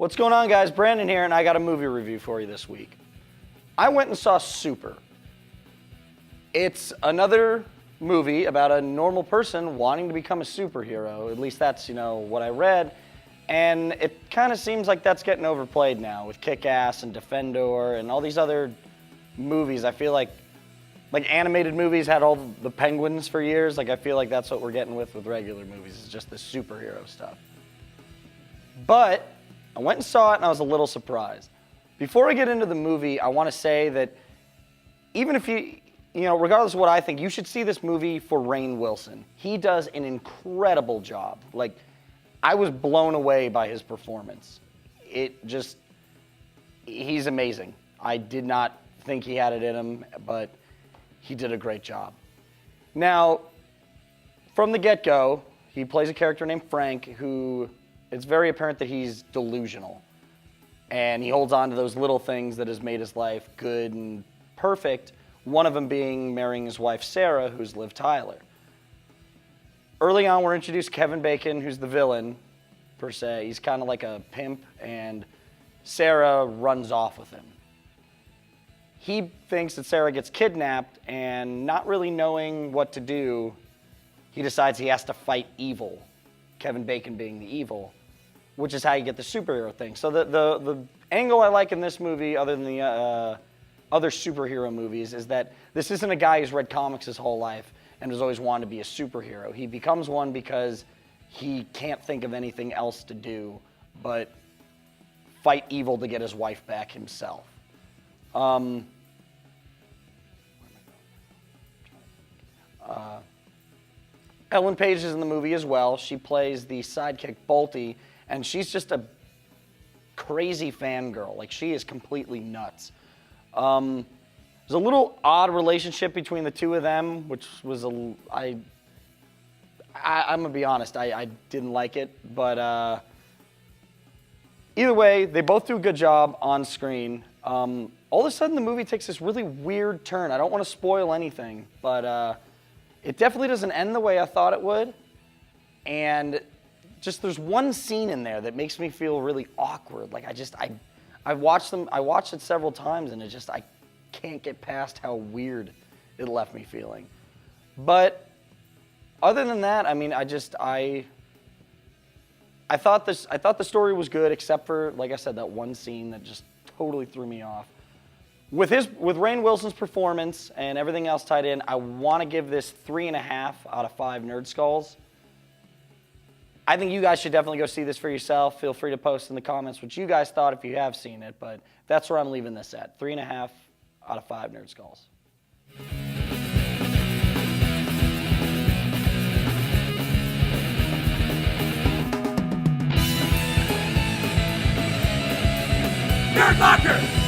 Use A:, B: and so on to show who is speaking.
A: What's going on, guys? Brandon here, and I got a movie review for you this week. I went and saw Super. It's another movie about a normal person wanting to become a superhero. At least that's, what I read. And it kind of seems like that's getting overplayed now with Kick-Ass and Defendor and all these other movies. I feel like animated movies had all the penguins for years. I feel like that's what we're getting with regular movies. It's just the superhero stuff. But I went and saw it, and I was a little surprised. Before I get into the movie, I want to say that even if regardless of what I think, you should see this movie for Rainn Wilson. He does an incredible job. I was blown away by his performance. He's amazing. I did not think he had it in him, but he did a great job. Now, from the get-go, he plays a character named Frank who it's very apparent that he's delusional. And he holds on to those little things that has made his life good and perfect, one of them being marrying his wife, Sarah, who's Liv Tyler. Early on, we're introduced to Kevin Bacon, who's the villain, per se. He's kind of like a pimp, and Sarah runs off with him. He thinks that Sarah gets kidnapped, and not really knowing what to do, he decides he has to fight evil, Kevin Bacon being the evil, which is how you get the superhero thing. So the angle I like in this movie, other than the other superhero movies, is that this isn't a guy who's read comics his whole life and has always wanted to be a superhero. He becomes one because he can't think of anything else to do but fight evil to get his wife back himself. Ellen Page is in the movie as well. She plays the sidekick Bolty, and she's just a crazy fangirl. She is completely nuts. There's a little odd relationship between the two of them, which was I'm gonna be honest, I didn't like it, but either way, they both do a good job on screen. All of a sudden, the movie takes this really weird turn. I don't want to spoil anything, but it definitely doesn't end the way I thought it would, and just there's one scene in there that makes me feel really awkward. I watched it several times, and I can't get past how weird it left me feeling. But other than that, I thought the story was good, except for, like I said, that one scene that just totally threw me off. With Rainn Wilson's performance and everything else tied in, I want to give this 3.5 out of 5 Nerd Skulls. I think you guys should definitely go see this for yourself. Feel free to post in the comments what you guys thought if you have seen it, but that's where I'm leaving this at. 3.5 out of 5 Nerd Skulls.
B: Nerdlocker!